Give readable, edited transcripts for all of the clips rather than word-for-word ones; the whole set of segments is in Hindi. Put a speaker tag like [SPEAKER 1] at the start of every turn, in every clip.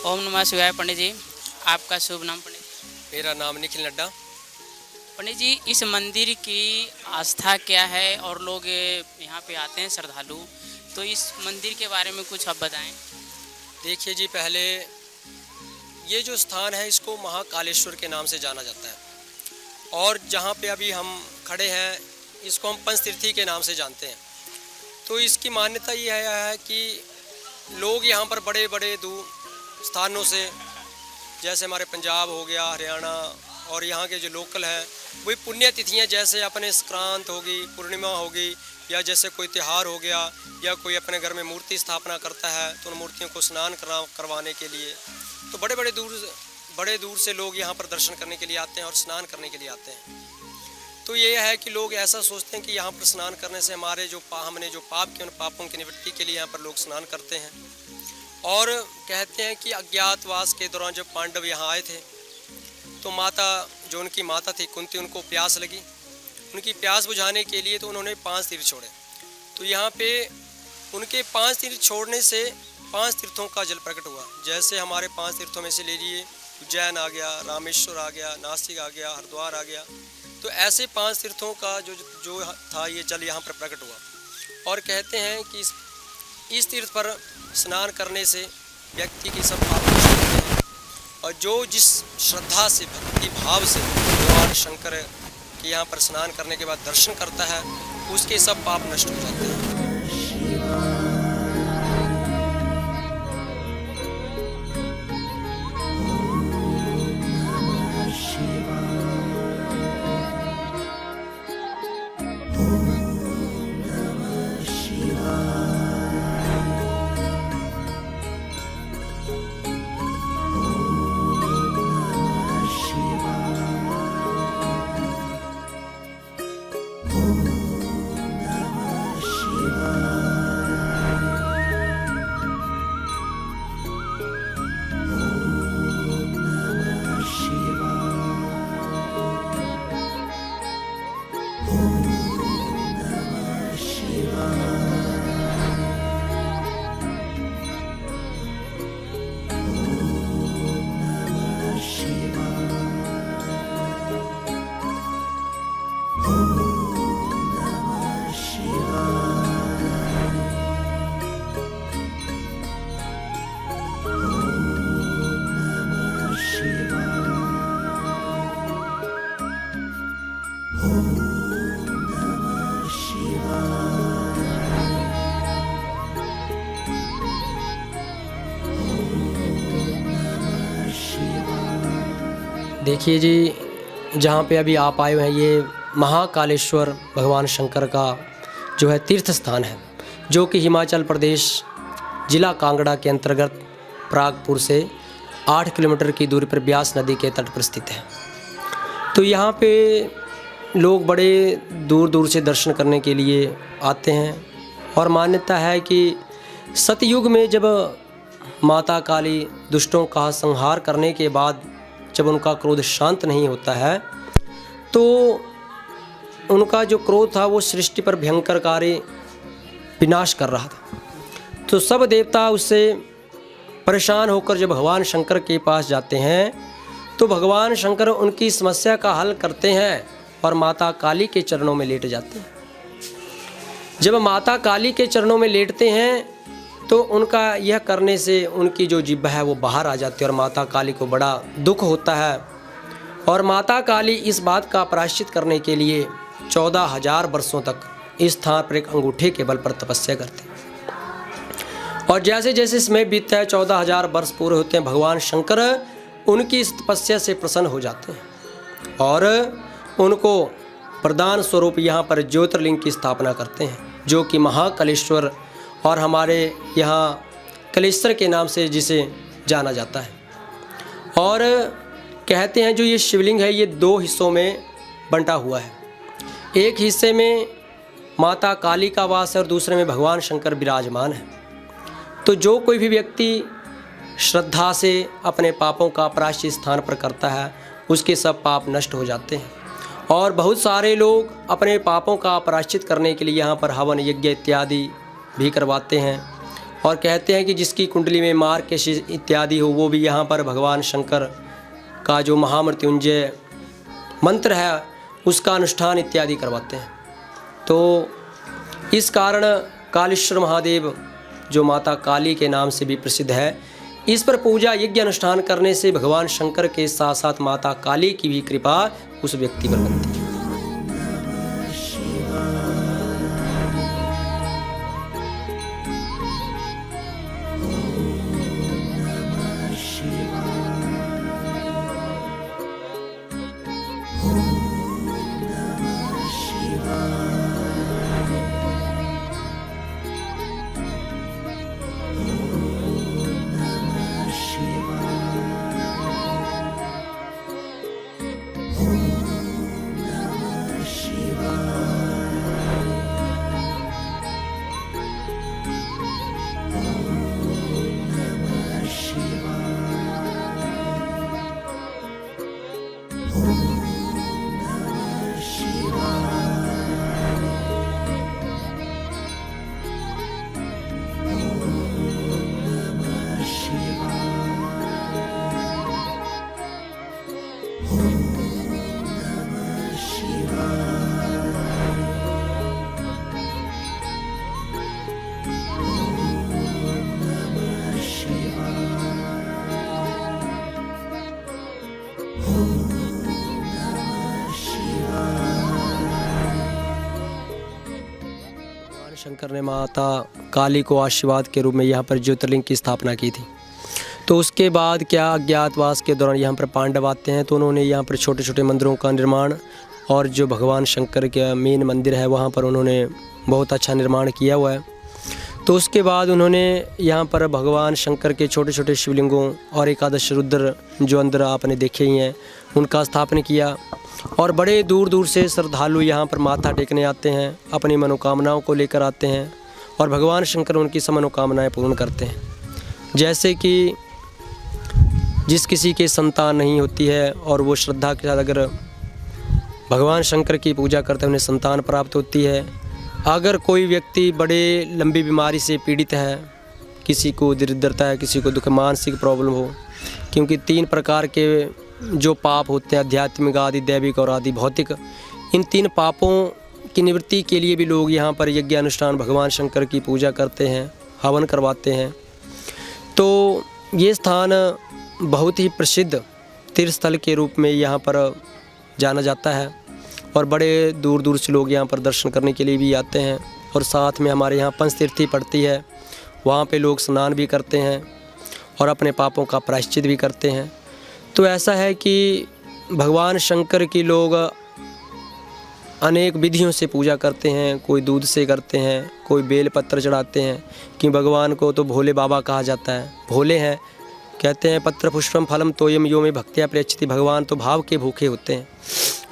[SPEAKER 1] ओम नमः शिवाय। पंडित जी, आपका शुभ नाम? पंडित जी,
[SPEAKER 2] मेरा नाम निखिल नड्डा।
[SPEAKER 1] पंडित जी, इस मंदिर की आस्था क्या है और लोग यहाँ पे आते हैं श्रद्धालु, तो इस मंदिर के बारे में कुछ आप बताएं।
[SPEAKER 2] देखिए जी, पहले ये जो स्थान है इसको महाकालेश्वर के नाम से जाना जाता है और जहाँ पे अभी हम खड़े हैं इसको हम पंचतीर्थी के नाम से जानते हैं। तो इसकी मान्यता ये है कि लोग यहाँ पर बड़े बड़े दूर स्थानों से, जैसे हमारे पंजाब हो गया, हरियाणा और यहाँ के जो लोकल हैं, वही पुण्य तिथियाँ जैसे अपने संक्रांत होगी, पूर्णिमा होगी, या जैसे कोई त्यौहार हो गया, या कोई अपने घर में मूर्ति स्थापना करता है तो उन मूर्तियों को स्नान करवाने के लिए तो बड़े दूर से लोग यहाँ पर दर्शन करने के लिए आते हैं और स्नान करने के लिए आते हैं। तो ये है कि लोग ऐसा सोचते हैं कि यहाँ पर स्नान करने से हमने जो पाप किए उन पापों की निवृत्ति के लिए यहाँ पर लोग स्नान करते हैं। और कहते हैं कि अज्ञातवास के दौरान जब पांडव यहाँ आए थे तो माता, जो उनकी माता थी कुंती, उनको प्यास लगी। उनकी प्यास बुझाने के लिए तो उन्होंने 5 तीर्थ छोड़े। तो यहाँ पे उनके 5 तीर्थ छोड़ने से 5 तीर्थों का जल प्रकट हुआ। जैसे हमारे 5 तीर्थों में से ले लिए, उज्जैन आ गया, रामेश्वर आ गया, नासिक आ गया, हरिद्वार आ गया। तो ऐसे 5 तीर्थों का जो था ये जल यहाँ पर प्रकट हुआ। और कहते हैं कि इस तीर्थ पर स्नान करने से व्यक्ति की सब पाप नष्ट होते हैं और जो जिस श्रद्धा से, भक्ति भाव से भगवान शंकर के यहाँ पर स्नान करने के बाद दर्शन करता है उसके सब पाप नष्ट हो जाते हैं। देखिए जी, जहाँ पे अभी आप आए हुए हैं ये महाकालेश्वर भगवान शंकर का जो है तीर्थ स्थान है, जो कि हिमाचल प्रदेश जिला कांगड़ा के अंतर्गत प्रागपुर से 8 किलोमीटर की दूरी पर ब्यास नदी के तट पर स्थित है। तो यहाँ पे लोग बड़े दूर दूर से दर्शन करने के लिए आते हैं और मान्यता है कि सतयुग में जब माता काली दुष्टों का संहार करने के बाद जब उनका क्रोध शांत नहीं होता है तो उनका जो क्रोध था वो सृष्टि पर भयंकरकारी विनाश कर रहा था। तो सब देवता उससे परेशान होकर जब भगवान शंकर के पास जाते हैं तो भगवान शंकर उनकी समस्या का हल करते हैं और माता काली के चरणों में लेट जाते हैं। जब माता काली के चरणों में लेटते हैं तो उनका यह करने से उनकी जो जिह्वा है वो बाहर आ जाती है और माता काली को बड़ा दुख होता है। और माता काली इस बात का प्रायश्चित करने के लिए 14,000 वर्षों तक इस स्थान पर एक अंगूठे के बल पर तपस्या करते हैं। और जैसे जैसे समय बीतता है, 14,000 वर्ष पूरे होते हैं, भगवान शंकर उनकी इस तपस्या से प्रसन्न हो जाते हैं और उनको प्रदान स्वरूप यहाँ पर ज्योतिर्लिंग की स्थापना करते हैं, जो कि महाकालेश्वर और हमारे यहाँ कलेश्वर के नाम से जिसे जाना जाता है। और कहते हैं जो ये शिवलिंग है ये 2 हिस्सों में बंटा हुआ है। एक हिस्से में माता काली का वास है और दूसरे में भगवान शंकर विराजमान है। तो जो कोई भी व्यक्ति श्रद्धा से अपने पापों का प्रायश्चित स्थान पर करता है उसके सब पाप नष्ट हो जाते हैं। और बहुत सारे लोग अपने पापों का प्रायश्चित करने के लिए यहाँ पर हवन यज्ञ इत्यादि भी करवाते हैं और कहते हैं कि जिसकी कुंडली में मार्गशीर्ष इत्यादि हो वो भी यहाँ पर भगवान शंकर का जो महामृत्युंजय मंत्र है उसका अनुष्ठान इत्यादि करवाते हैं। तो इस कारण कालेश्वर महादेव जो माता काली के नाम से भी प्रसिद्ध है, इस पर पूजा यज्ञ अनुष्ठान करने से भगवान शंकर के साथ साथ माता काली की भी कृपा उस व्यक्ति पर बनती है। शंकर ने माता काली को आशीर्वाद के रूप में यहाँ पर ज्योतिर्लिंग की स्थापना की थी। तो उसके बाद क्या अज्ञातवास के दौरान यहाँ पर पांडव आते हैं, तो उन्होंने यहाँ पर छोटे छोटे मंदिरों का निर्माण और जो भगवान शंकर का मेन मंदिर है वहाँ पर उन्होंने बहुत अच्छा निर्माण किया हुआ है। तो उसके बाद उन्होंने यहाँ पर भगवान शंकर के छोटे छोटे शिवलिंगों और एकादश रुद्र जो अंदर आपने देखे ही हैं उनका स्थापना किया। और बड़े दूर दूर से श्रद्धालु यहाँ पर माथा टेकने आते हैं, अपनी मनोकामनाओं को लेकर आते हैं और भगवान शंकर उनकी सब मनोकामनाएँ पूर्ण करते हैं। जैसे कि जिस किसी के संतान नहीं होती है और वो श्रद्धा के साथ अगर भगवान शंकर की पूजा करते हैं उन्हें संतान प्राप्त होती है। अगर कोई व्यक्ति बड़े लंबी बीमारी से पीड़ित है, किसी को दरिद्रता है, किसी को दुख मानसिक प्रॉब्लम हो, क्योंकि 3 प्रकार के जो पाप होते हैं आध्यात्मिक आदि दैविक और आदि भौतिक, इन 3 पापों की निवृत्ति के लिए भी लोग यहाँ पर यज्ञ अनुष्ठान भगवान शंकर की पूजा करते हैं, हवन करवाते हैं। तो ये स्थान बहुत ही प्रसिद्ध तीर्थ स्थल के रूप में यहाँ पर जाना जाता है और बड़े दूर दूर से लोग यहाँ पर दर्शन करने के लिए भी आते हैं। और साथ में हमारे यहाँ पंचतीर्थी पड़ती है, वहाँ पे लोग स्नान भी करते हैं और अपने पापों का प्रायश्चित भी करते हैं। तो ऐसा है कि भगवान शंकर की लोग अनेक विधियों से पूजा करते हैं। कोई दूध से करते हैं, कोई बेल पत्र चढ़ाते हैं, कि भगवान को तो भोले बाबा कहा जाता है, भोले हैं। कहते हैं पत्र पुष्पम फलम तोयम यो में भक्त्या प्रेक्षति, भगवान तो भाव के भूखे होते हैं।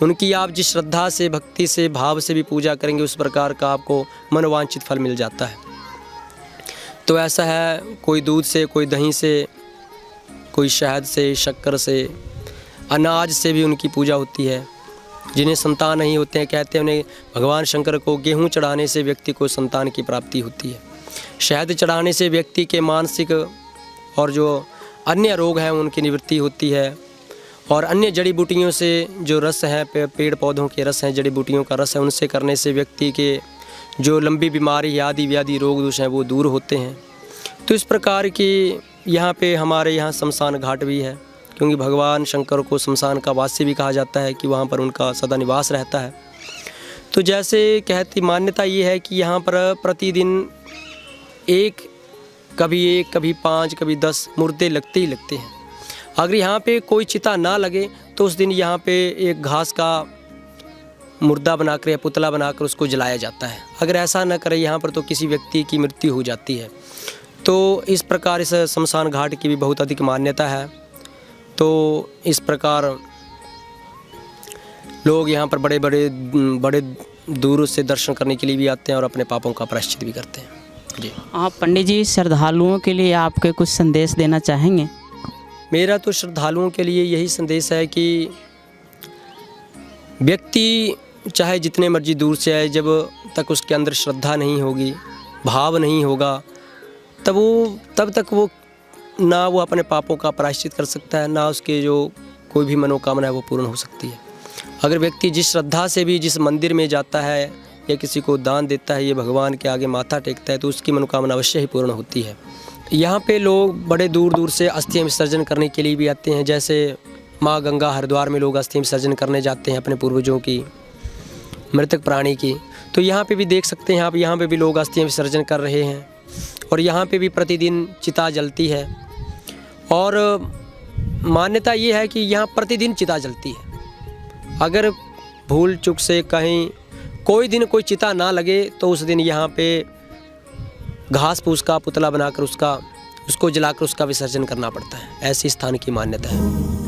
[SPEAKER 2] उनकी आप जिस श्रद्धा से, भक्ति से, भाव से भी पूजा करेंगे उस प्रकार का आपको मनोवांछित फल मिल जाता है। तो ऐसा है, कोई दूध से, कोई दही से, कोई शहद से, शक्कर से, अनाज से भी उनकी पूजा होती है। जिन्हें संतान नहीं होते हैं कहते हैं उन्हें भगवान शंकर को गेहूं चढ़ाने से व्यक्ति को संतान की प्राप्ति होती है। शहद चढ़ाने से व्यक्ति के मानसिक और जो अन्य रोग हैं उनकी निवृत्ति होती है। और अन्य जड़ी बूटियों से जो रस है, पेड़ पौधों के रस हैं, जड़ी बूटियों का रस है, उनसे करने से व्यक्ति के जो लंबी बीमारी आदि व्याधि रोग दोष हैं वो दूर होते हैं। तो इस प्रकार की यहाँ पे हमारे यहाँ शमशान घाट भी है, क्योंकि भगवान शंकर को शमशान का वासी भी कहा जाता है कि वहाँ पर उनका सदा निवास रहता है। तो जैसे कहती मान्यता ये है कि यहाँ पर प्रतिदिन कभी 5, कभी 10 मुर्दे लगते ही लगते हैं। अगर यहाँ पे कोई चिता ना लगे तो उस दिन यहाँ पे एक घास का मुर्दा बनाकर या पुतला बनाकर उसको जलाया जाता है। अगर ऐसा ना करे यहाँ पर तो किसी व्यक्ति की मृत्यु हो जाती है। तो इस प्रकार इस शमशान घाट की भी बहुत अधिक मान्यता है। तो इस प्रकार लोग यहाँ पर बड़े दूर से दर्शन करने के लिए भी आते हैं और अपने पापों का प्रायश्चित भी करते हैं। जी,
[SPEAKER 1] आप पंडित जी श्रद्धालुओं के लिए आपके कुछ संदेश देना चाहेंगे?
[SPEAKER 2] मेरा तो श्रद्धालुओं के लिए यही संदेश है कि व्यक्ति चाहे जितने मर्जी दूर से आए, जब तक उसके अंदर श्रद्धा नहीं होगी, भाव नहीं होगा, तब तक वो ना वो अपने पापों का प्रायश्चित कर सकता है, ना उसके जो कोई भी मनोकामना है वो पूर्ण हो सकती है। अगर व्यक्ति जिस श्रद्धा से भी जिस मंदिर में जाता है या किसी को दान देता है, ये भगवान के आगे माथा टेकता है, तो उसकी मनोकामना अवश्य ही पूर्ण होती है। यहाँ पे लोग बड़े दूर दूर से अस्थियां विसर्जन करने के लिए भी आते हैं। जैसे माँ गंगा हरिद्वार में लोग अस्थि विसर्जन करने जाते हैं अपने पूर्वजों की, मृतक प्राणी की। तो यहाँ पे भी देख सकते हैं आप, यहाँ पे भी लोग अस्थियां विसर्जन कर रहे हैं और यहाँ पे भी प्रतिदिन चिता जलती है। और मान्यता ये है कि यहाँ प्रतिदिन चिता जलती है। अगर भूल चूक से कहीं कोई दिन कोई चिता ना लगे तो उस दिन यहाँ पे घास फूस का पुतला बनाकर उसको जलाकर उसका विसर्जन करना पड़ता है। ऐसी स्थान की मान्यता है।